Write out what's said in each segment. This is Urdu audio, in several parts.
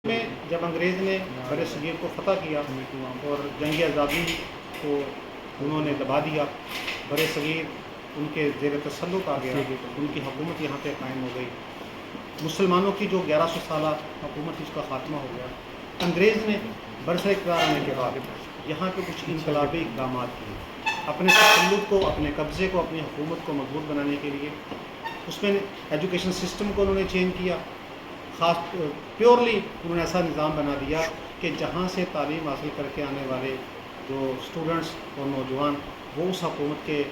میں جب انگریز نے بر صغیر کو فتح کیا اور جنگ آزادی کو انہوں نے دبا دیا، بر صغیر ان کے زیر تسلط آ گیا، ان کی حکومت یہاں پہ قائم ہو گئی، مسلمانوں کی جو 1100 سالہ حکومت اس کا خاتمہ ہو گیا۔ انگریز نے برسر اقتدار آنے کے بعد یہاں پہ کچھ انقلابی اقدامات کیے، اپنے تسلط کو، اپنے قبضے کو، اپنی حکومت کو مضبوط بنانے کے لیے۔ اس میں ایجوکیشن سسٹم کو انہوں نے چینج کیا، خاص پیورلی انہوں نے ایسا نظام بنا دیا کہ جہاں سے تعلیم حاصل کر کے آنے والے جو اسٹوڈنٹس اور نوجوان وہ اس حکومت کے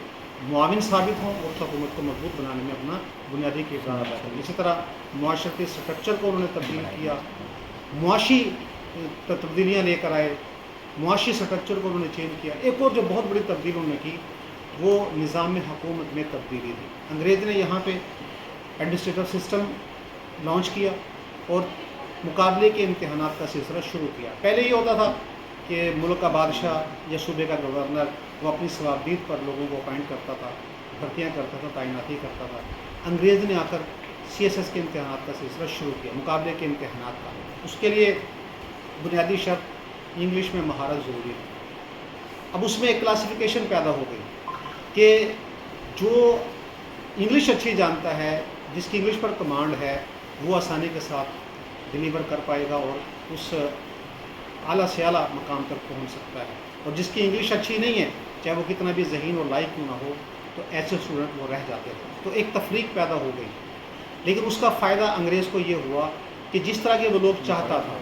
معاون ثابت ہوں اور اس حکومت کو مضبوط بنانے میں اپنا بنیادی کردار ادا کریں۔ اسی طرح معاشرتی اسٹرکچر کو انہوں نے تبدیل کیا، معاشی تبدیلیاں لے کر آئے، معاشی اسٹرکچر کو انہوں نے چینج کیا۔ ایک اور جو بہت بڑی تبدیلی انہوں نے کی وہ نظام حکومت میں تبدیلی تھی۔ انگریز نے یہاں پہ ایڈمنسٹریٹو سسٹم لانچ کیا اور مقابلے کے امتحانات کا سلسلہ شروع کیا۔ پہلے یہ ہوتا تھا کہ ملک کا بادشاہ یا صوبے کا گورنر وہ اپنی صلاحیت پر لوگوں کو اپائنٹ کرتا تھا، بھرتیاں کرتا تھا، تعیناتی کرتا تھا۔ انگریز نے آ کر CSS کے امتحانات کا سلسلہ شروع کیا، مقابلے کے امتحانات کا۔ اس کے لیے بنیادی شرط انگلش میں مہارت ضروری ہے۔ اب اس میں ایک کلاسیفیکیشن پیدا ہو گئی کہ جو انگلش اچھی جانتا ہے، جس کی انگلش پر کمانڈ ہے، وہ آسانی کے ساتھ ڈلیور کر پائے گا اور اس اعلیٰ سے اعلیٰ مقام تک پہنچ سکتا ہے، اور جس کی انگلش اچھی نہیں ہے، چاہے وہ کتنا بھی ذہین اور لائق کیوں نہ ہو، تو ایسے اسٹوڈنٹ وہ رہ جاتے ہیں۔ تو ایک تفریق پیدا ہو گئی، لیکن اس کا فائدہ انگریز کو یہ ہوا کہ جس طرح کے وہ لوگ چاہتا تھا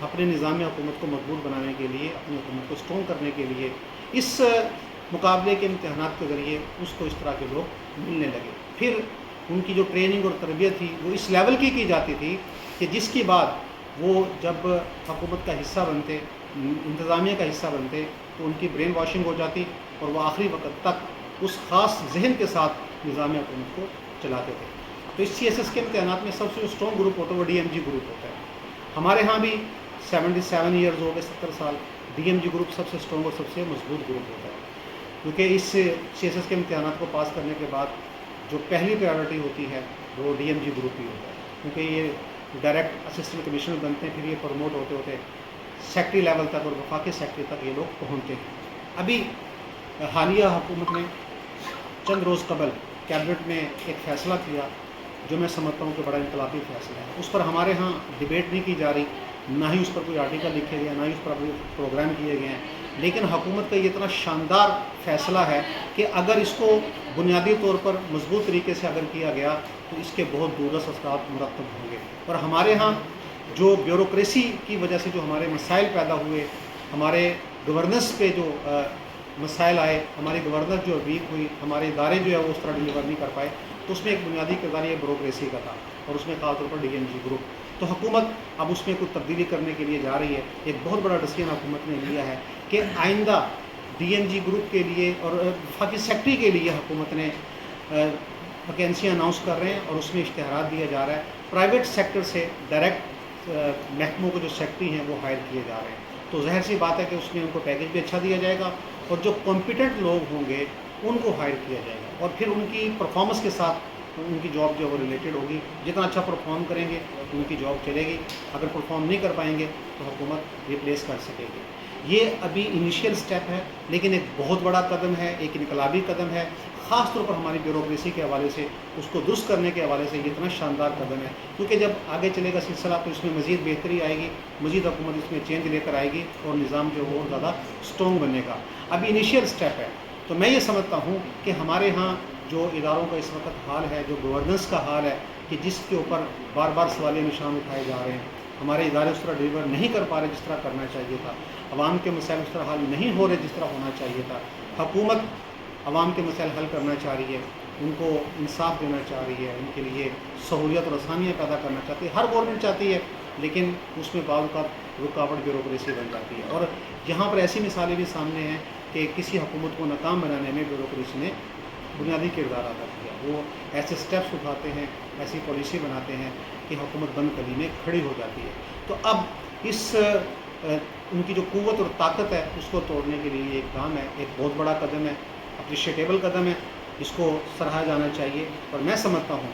اپنے نظام حکومت کو مضبوط بنانے کے لیے، اپنی حکومت کو اسٹرانگ کرنے کے لیے، اس مقابلے کے امتحانات کے ذریعے اس کو اس طرح کے لوگ ملنے لگے۔ پھر ان کی جو ٹریننگ اور تربیت تھی وہ اس لیول کی جاتی تھی کہ جس کے بعد وہ جب حکومت کا حصہ بنتے، انتظامیہ کا حصہ بنتے، تو ان کی برین واشنگ ہو جاتی اور وہ آخری وقت تک اس خاص ذہن کے ساتھ نظام حکومت کو چلاتے تھے۔ تو اس CSS کے امتحانات میں سب سے جو اسٹرانگ گروپ ہوتا ہے وہ DMG گروپ ہوتا ہے۔ ہمارے ہاں بھی 77 ایئرز ہو گئے، 70 سال، DMG گروپ سب سے اسٹرانگ اور سب سے مضبوط گروپ ہوتا ہے، کیونکہ اس CSS کے امتحانات کو پاس کرنے کے بعد جو پہلی پریارٹی ہوتی ہے وہ DMG گروپ ہی ہوتا ہے، کیونکہ یہ ڈائریکٹ اسسٹنٹ کمشنر بنتے ہیں، پھر یہ پروموٹ ہوتے ہوتے سیکٹری لیول تک اور وفاقی سیکٹری تک یہ لوگ پہنچتے ہیں۔ ابھی حالیہ حکومت نے چند روز قبل کیبنٹ میں ایک فیصلہ کیا جو میں سمجھتا ہوں کہ بڑا انقلابی فیصلہ ہے۔ اس پر ہمارے ہاں ڈبیٹ نہیں کی جا رہی، نہ ہی اس پر کوئی آرٹیکل لکھے گئے، نہ ہی اس پر کوئی پروگرام کیے گئے ہیں، لیکن حکومت کا یہ اتنا شاندار فیصلہ ہے کہ اگر اس کو بنیادی طور پر مضبوط طریقے سے اگر کیا گیا تو اس کے بہت دورس اثرات مرتب ہوں گے۔ اور ہمارے ہاں جو بیوروکریسی کی وجہ سے جو ہمارے مسائل پیدا ہوئے، ہمارے گورننس پہ جو مسائل آئے، ہماری گورننس جو ویک ہوئی، ہمارے ادارے جو ہے وہ اس طرح ڈلیور نہیں کر پائے، تو اس میں ایک بنیادی کردار یہ بیوروکریسی کا تھا، اور اس میں خاص طور پر DMG گروپ۔ تو حکومت اب اس میں کچھ تبدیلی کرنے کے لیے جا رہی ہے۔ ایک بہت بڑا ڈسیزن حکومت نے لیا ہے کہ آئندہ DMG گروپ کے لیے اور وفاقی سیکٹری کے لیے حکومت نے ویکینسیاں اناؤنس کر رہے ہیں، اور اس میں اشتہارات دیا جا رہا ہے۔ پرائیویٹ سیکٹر سے ڈائریکٹ محکموں کو جو سیکٹری ہیں وہ ہائر کیے جا رہے ہیں، تو ظاہر سی بات ہے کہ اس میں ان کو پیکیج بھی اچھا دیا جائے گا، اور جو کمپیٹنٹ لوگ ہوں گے ان کو ہائر کیا جائے گا، اور پھر ان کی پرفارمنس کے ساتھ ان کی جاب جو ہے وہ ریلیٹڈ ہوگی۔ جتنا اچھا پرفارم کریں گے ان کی جاب چلے گی، اگر پرفارم نہیں کر پائیں گے تو حکومت ریپلیس کر سکے گی۔ یہ ابھی انیشیل سٹیپ ہے، لیکن ایک بہت بڑا قدم ہے، ایک انقلابی قدم ہے، خاص طور پر ہماری بیوروکریسی کے حوالے سے، اس کو درست کرنے کے حوالے سے یہ اتنا شاندار قدم ہے، کیونکہ جب آگے چلے گا سلسلہ تو اس میں مزید بہتری آئے گی، مزید حکومت اس میں چینج لے کر آئے گی، اور نظام جو ہے اور زیادہ اسٹرانگ بنے گا۔ ابھی انیشیل سٹیپ ہے، تو میں یہ سمجھتا ہوں کہ ہمارے ہاں جو اداروں کا اس وقت حال ہے، جو گورننس کا حال ہے، کہ جس کے اوپر بار بار سوالیہ نشان اٹھائے جا رہے ہیں، ہمارے ادارے اس طرح ڈلیور نہیں کر پا رہے جس طرح کرنا چاہیے تھا، عوام کے مسائل اس طرح حل نہیں ہو رہے جس طرح ہونا چاہیے تھا، حکومت عوام کے مسائل حل کرنا چاہ رہی ہے، ان کو انصاف دینا چاہ رہی ہے، ان کے لیے سہولیت اور آسانیاں پیدا کرنا چاہتی ہے، ہر گورنمنٹ چاہتی ہے، لیکن اس میں بعض اوقات رکاوٹ بیوروکریسی بن جاتی ہے۔ اور یہاں پر ایسی مثالیں بھی سامنے ہیں کہ کسی حکومت کو ناکام بنانے میں بیوروکریسی نے بنیادی کردار ادا کیا، وہ ایسے سٹیپس اٹھاتے ہیں، ایسی پالیسی بناتے ہیں کہ حکومت بند کلی میں کھڑی ہو جاتی ہے۔ تو اب اس ان کی جو قوت اور طاقت ہے اس کو توڑنے کے لیے یہ ایک کام ہے، ایک بہت بڑا قدم ہے، اپریشیٹیبل قدم ہے، اس کو سراہا جانا چاہیے، اور میں سمجھتا ہوں